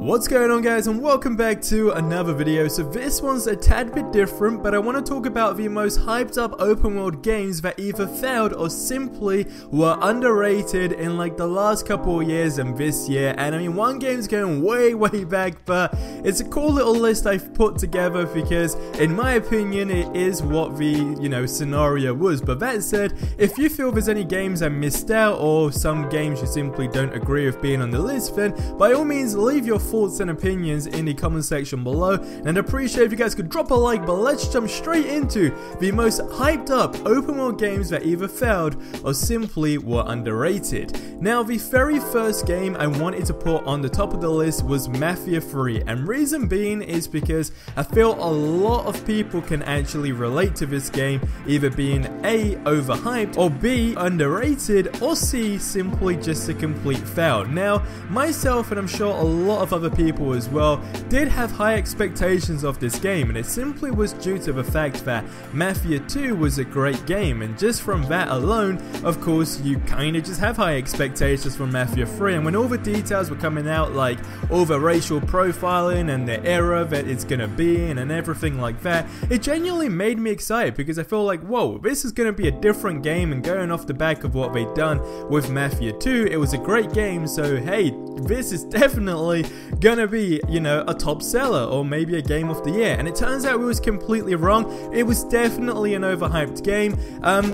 What's going on, guys, and welcome back to another video. So this one's a tad bit different, but I want to talk about the most hyped up open world games that either failed or simply were underrated in like the last couple of years and this year. And I mean, one game's going way back, but it's a cool little list I've put together because in my opinion it is what the scenario was. But that said, if you feel there's any games I missed out or some games you simply don't agree with being on the list, then by all means leave your thoughts and opinions in the comment section below, and I'd appreciate if you guys could drop a like. But let's jump straight into the most hyped up open world games that either failed or simply were underrated. Now, the very first game I wanted to put on the top of the list was Mafia 3, and reason being is because I feel a lot of people can actually relate to this game, either being A, overhyped, or B, underrated, or C, simply just a complete fail. Now, myself and I'm sure a lot of other people as well did have high expectations of this game, and it simply was due to the fact that Mafia 2 was a great game, and just from that alone, of course, you kind of just have high expectations from Mafia 3. And when all the details were coming out, like all the racial profiling and the era that it's gonna be in and everything like that, it genuinely made me excited because I feel like, whoa, this is gonna be a different game. And going off the back of what they've done with Mafia 2, it was a great game, so hey, this is definitely gonna be, a top seller or maybe a game of the year. And it turns out we was completely wrong. It was definitely an overhyped game.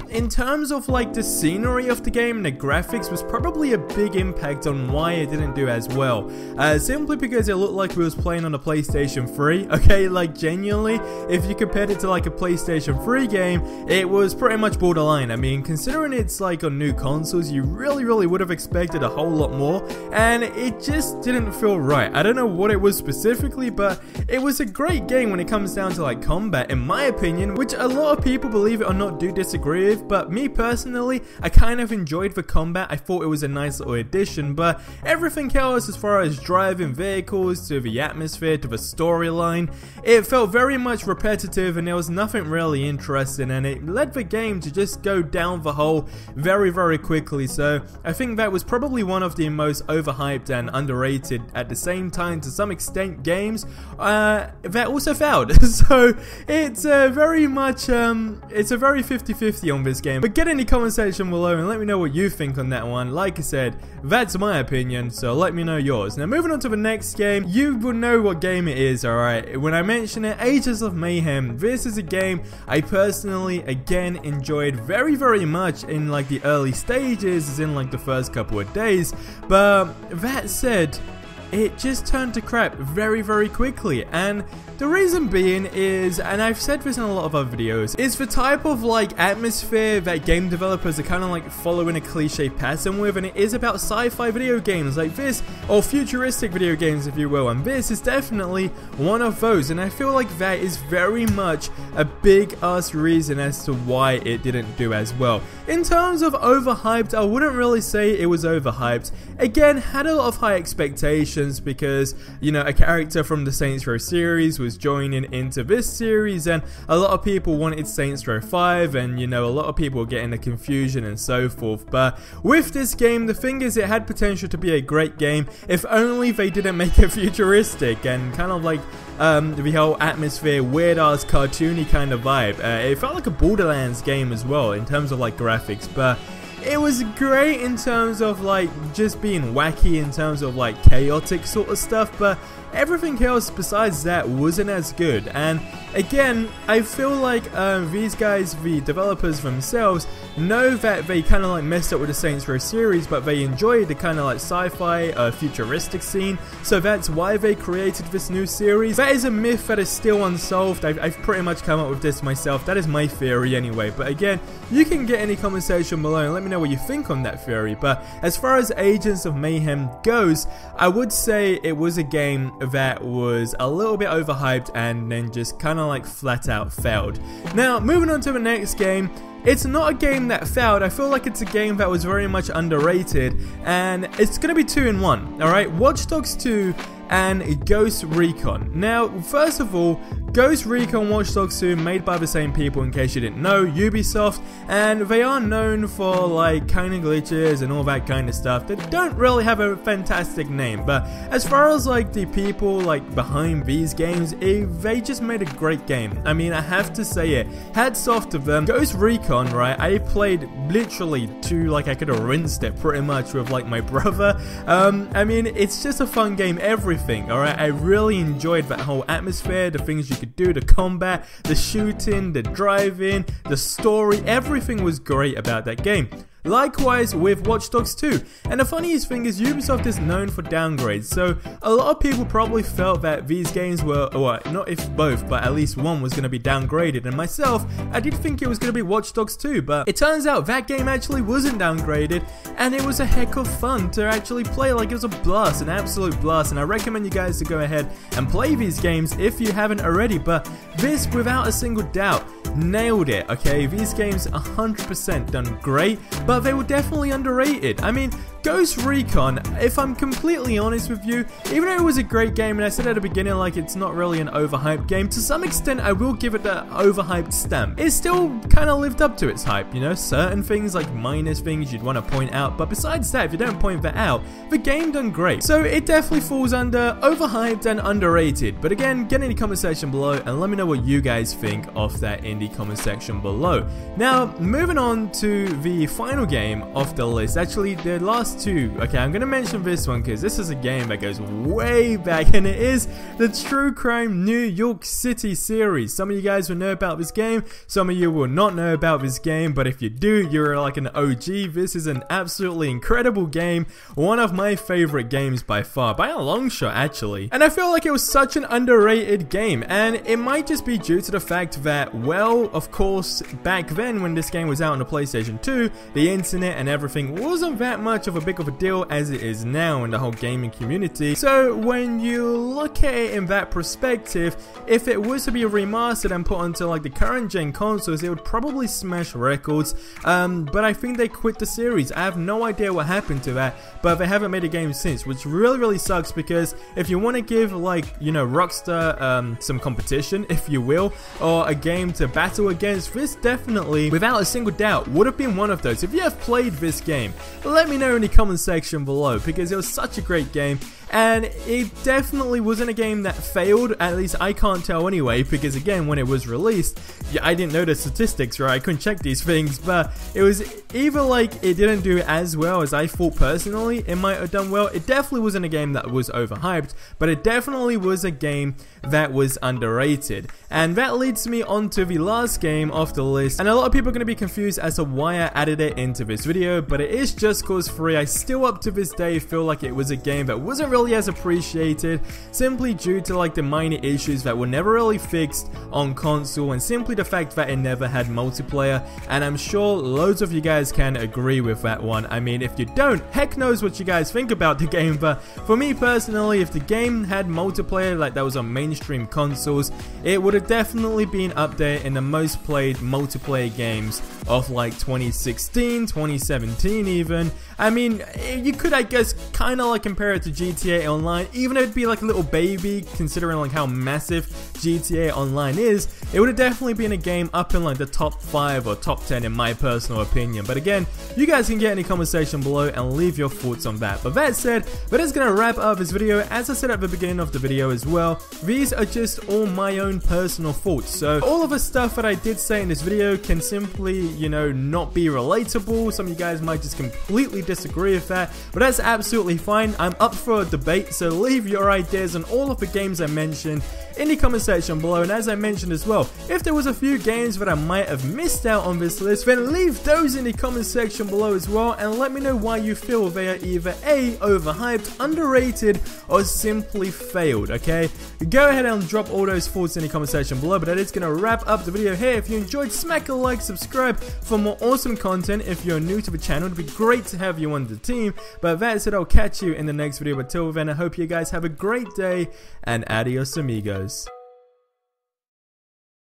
In terms of like the scenery of the game and the graphics was probably a big impact on why it didn't do as well. Simply because it looked like we was playing on a PlayStation 3. Okay, like genuinely, if you compared it to like a PlayStation 3 game, it was pretty much borderline. I mean, considering it's like on new consoles, you really would have expected a whole lot more, and it just didn't feel right. I don't know what it was specifically, but it was a great game when it comes down to like combat, in my opinion, which a lot of people, believe it or not, do disagree with. But me personally, I kind of enjoyed the combat. I thought it was a nice little addition, but everything else, as far as driving vehicles to the atmosphere to the storyline, it felt very much repetitive, and there was nothing really interesting, and it led the game to just go down the hole very quickly. So I think that was probably one of the most overhyped and underrated at the same time to some extent games that also failed. So it's very much it's a very 50-50 on this game. But get in the comment section below and let me know what you think on that one. Like I said, that's my opinion, so let me know yours. Now, moving on to the next game, you will know what game it is, alright? When I mention it, Agents of Mayhem. This is a game I personally again enjoyed very much in like the early stages, as in like the first couple of days. But that said, it just turned to crap very quickly, and the reason being is, and I've said this in a lot of other videos, is the type of like atmosphere that game developers are kind of like following a cliche pattern with, and it is about sci-fi video games like this, or futuristic video games if you will, and this is definitely one of those. And I feel like that is very much a big ass reason as to why it didn't do as well. In terms of overhyped, I wouldn't really say it was overhyped. Again, had a lot of high expectations because, a character from the Saints Row series was joining into this series, and a lot of people wanted Saints Row 5, and a lot of people were getting the confusion and so forth. But with this game, the thing is, it had potential to be a great game if only they didn't make it futuristic and kind of like the whole atmosphere, weird ass cartoony kind of vibe. It felt like a Wildlands game as well in terms of like graphics, but it was great in terms of like just being wacky, in terms of like chaotic sort of stuff, but everything else besides that wasn't as good. And again, I feel like these guys, the developers themselves, know that they kind of like messed up with the Saints Row series, but they enjoyed the kind of like sci-fi futuristic scene, so that's why they created this new series. That is a myth that is still unsolved. I've pretty much come up with this myself. That is my theory anyway, but again, you can get any comment section below and let me know what you think on that theory. But as far as Agents of Mayhem goes, I would say it was a game that was a little bit overhyped and then just kind of like flat out failed. Now, moving on to the next game, it's not a game that failed. I feel like it's a game that was very much underrated, and it's gonna be 2 in 1. Alright, Watch Dogs 2 and Ghost Recon. Now, first of all, Ghost Recon Watch Dogs 2, made by the same people in case you didn't know, Ubisoft, and they are known for like kind of glitches and all that kind of stuff. They don't really have a fantastic name, but as far as like the people like behind these games, they just made a great game. I mean, I have to say it, hats off to them. Ghost Recon, right, I played literally like I could have rinsed it pretty much with like my brother. I mean, it's just a fun game, everything, alright. I really enjoyed that whole atmosphere, the things you could do, the combat, the shooting, the driving, the story, everything was great about that game. Likewise with Watch Dogs 2, and the funniest thing is Ubisoft is known for downgrades, so a lot of people probably felt that these games were, or not if both, but at least one was going to be downgraded, and myself, I did think it was going to be Watch Dogs 2, but it turns out that game actually wasn't downgraded, and it was a heck of fun to actually play. Like, it was a blast, an absolute blast, and I recommend you guys to go ahead and play these games if you haven't already. But this, without a single doubt, nailed it, okay? These games 100% done great, but they were definitely underrated. I mean, Ghost Recon, if I'm completely honest with you, even though it was a great game, and I said at the beginning like it's not really an overhyped game, to some extent I will give it the overhyped stamp. It still kind of lived up to its hype, you know, certain things like minus things you'd want to point out, but besides that, if you don't point that out, the game done great. So it definitely falls under overhyped and underrated. But again, get in the comment section below and let me know what you guys think of that in the comment section below. Now, moving on to the final game of the list, actually the last two. Okay, I'm gonna mention this one because this is a game that goes way back, and it is the True Crime New York City series. Some of you guys will know about this game, some of you will not know about this game, but if you do, you're like an OG. This is an absolutely incredible game, one of my favorite games by far, by a long shot actually. And I feel like it was such an underrated game, and it might just be due to the fact that, well, of course, back then when this game was out on the PlayStation 2, the internet and everything wasn't that much of a big of a deal as it is now in the whole gaming community. So when you look at it in that perspective, if it was to be remastered and put onto like the current gen consoles, it would probably smash records, but I think they quit the series. I have no idea what happened to that, but they haven't made a game since, which really sucks, because if you want to give, like, you know, Rockstar some competition, if you will, or a game to battle against, this definitely, without a single doubt, would have been one of those. If you have played this game, let me know in the comment section below, because it was such a great game. And it definitely wasn't a game that failed, at least I can't tell anyway, because again, when it was released, yeah, I didn't know the statistics, right? I couldn't check these things, but it was either like it didn't do as well as I thought personally it might have done well. It definitely wasn't a game that was overhyped, but it definitely was a game that was underrated. And that leads me on to the last game of the list, and a lot of people are going to be confused as to why I added it into this video, but it is Just Cause 3. I still up to this day feel like it was a game that wasn't really as appreciated, simply due to like the minor issues that were never really fixed on console, and simply the fact that it never had multiplayer. And I'm sure loads of you guys can agree with that one. I mean, if you don't, heck knows what you guys think about the game, but for me personally, if the game had multiplayer like that was on mainstream consoles, it would have definitely been up there in the most played multiplayer games of like 2016, 2017 even. I mean, you could, I guess, kind of like compare it to GTA Online, even though it'd be like a little baby considering like how massive GTA Online is. It would have definitely been a game up in like the top 5 or top 10 in my personal opinion. But again, you guys can get in the comment section below and leave your thoughts on that. But that said, that is gonna wrap up this video. As I said at the beginning of the video as well, these are just all my own personal thoughts. So all of the stuff that I did say in this video can simply, you know, not be relatable. Some of you guys might just completely disagree with that, but that's absolutely fine. I'm up for a debate, so leave your ideas on all of the games I mentioned in the comment section below. And as I mentioned as well, if there was a few games that I might have missed out on this list, then leave those in the comment section below as well, and let me know why you feel they are either A, overhyped, underrated, or simply failed, okay? Go ahead and drop all those thoughts in the comment section below. But that is going to wrap up the video here. If you enjoyed, smack a like, subscribe for more awesome content. If you're new to the channel, it'd be great to have you on the team. But that said, I'll catch you in the next video. But till then, I hope you guys have a great day, and adios amigos.